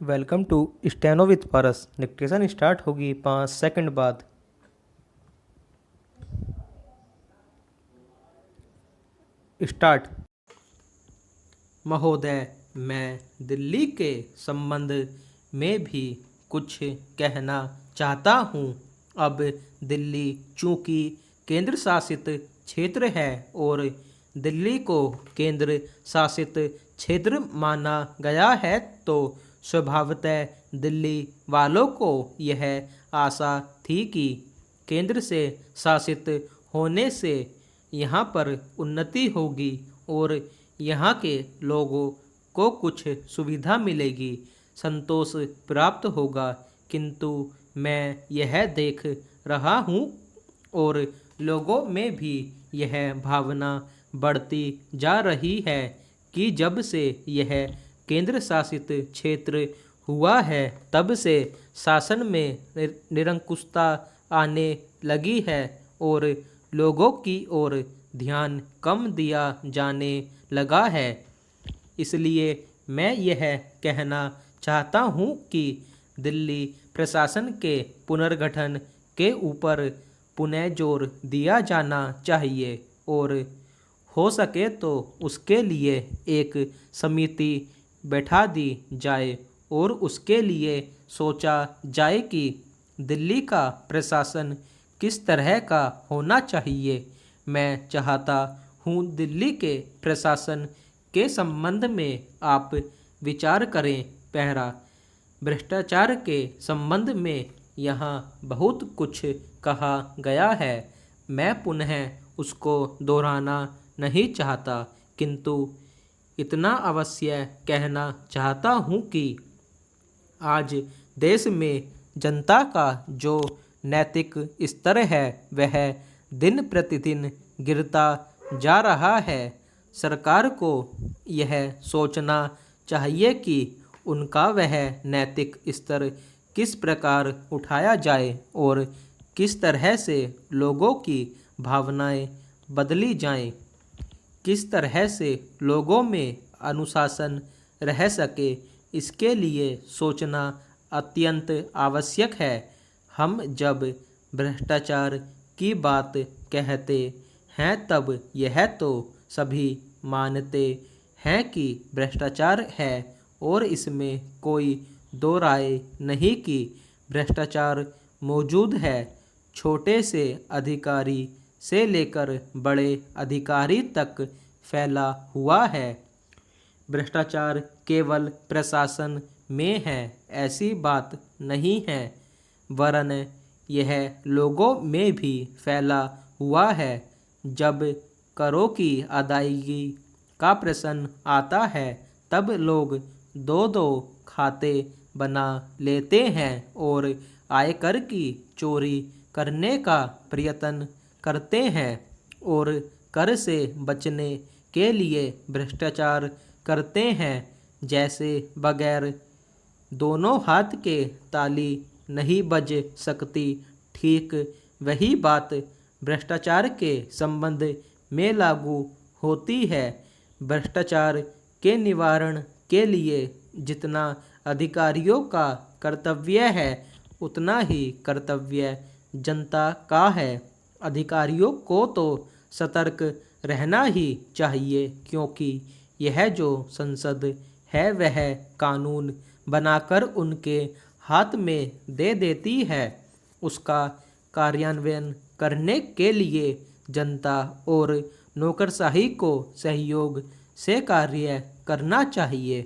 Welcome to steno with Paras. Dictation start होगी 5 second बाद। Start. महोदय, मैं दिल्ली के संबंध में भी कुछ कहना चाहता हूँ। अब दिल्ली चूँकि केंद्र शासित क्षेत्र है और दिल्ली को केंद्र शासित क्षेत्र माना गया है, तो स्वभावतः दिल्ली वालों को यह आशा थी कि केंद्र से शासित होने से यहाँ पर उन्नति होगी और यहाँ के लोगों को कुछ सुविधा मिलेगी, संतोष प्राप्त होगा। किंतु मैं यह देख रहा हूँ और लोगों में भी यह भावना बढ़ती जा रही है कि जब से यह केंद्र शासित क्षेत्र हुआ है, तब से शासन में निरंकुशता आने लगी है और लोगों की ओर ध्यान कम दिया जाने लगा है। इसलिए मैं यह कहना चाहता हूँ कि दिल्ली प्रशासन के पुनर्गठन के ऊपर पुनः जोर दिया जाना चाहिए और हो सके तो उसके लिए एक समिति बैठा दी जाए और उसके लिए सोचा जाए कि दिल्ली का प्रशासन किस तरह का होना चाहिए। मैं चाहता हूँ दिल्ली के प्रशासन के संबंध में आप विचार करें। पहला, भ्रष्टाचार के संबंध में यहाँ बहुत कुछ कहा गया है, मैं पुनः उसको दोहराना नहीं चाहता, किंतु इतना अवश्य कहना चाहता हूँ कि आज देश में जनता का जो नैतिक स्तर है वह दिन प्रतिदिन गिरता जा रहा है। सरकार को यह सोचना चाहिए कि उनका वह नैतिक स्तर किस प्रकार उठाया जाए और किस तरह से लोगों की भावनाएं बदली जाएं, किस तरह से लोगों में अनुशासन रह सके, इसके लिए सोचना अत्यंत आवश्यक है। हम जब भ्रष्टाचार की बात कहते हैं तब यह तो सभी मानते हैं कि भ्रष्टाचार है और इसमें कोई दो राय नहीं कि भ्रष्टाचार मौजूद है। छोटे से अधिकारी से लेकर बड़े अधिकारी तक फैला हुआ है। भ्रष्टाचार केवल प्रशासन में है ऐसी बात नहीं है, वरन यह लोगों में भी फैला हुआ है। जब करों की अदायगी का प्रश्न आता है तब लोग दो दो खाते बना लेते हैं और आयकर की चोरी करने का प्रयत्न करते हैं और कर से बचने के लिए भ्रष्टाचार करते हैं। जैसे बगैर दोनों हाथ के ताली नहीं बज सकती, ठीक वही बात भ्रष्टाचार के संबंध में लागू होती है। भ्रष्टाचार के निवारण के लिए जितना अधिकारियों का कर्तव्य है, उतना ही कर्तव्य जनता का है। अधिकारियों को तो सतर्क रहना ही चाहिए, क्योंकि यह जो संसद है वह कानून बनाकर उनके हाथ में दे देती है। उसका कार्यान्वयन करने के लिए जनता और नौकरशाही को सहयोग से कार्य करना चाहिए।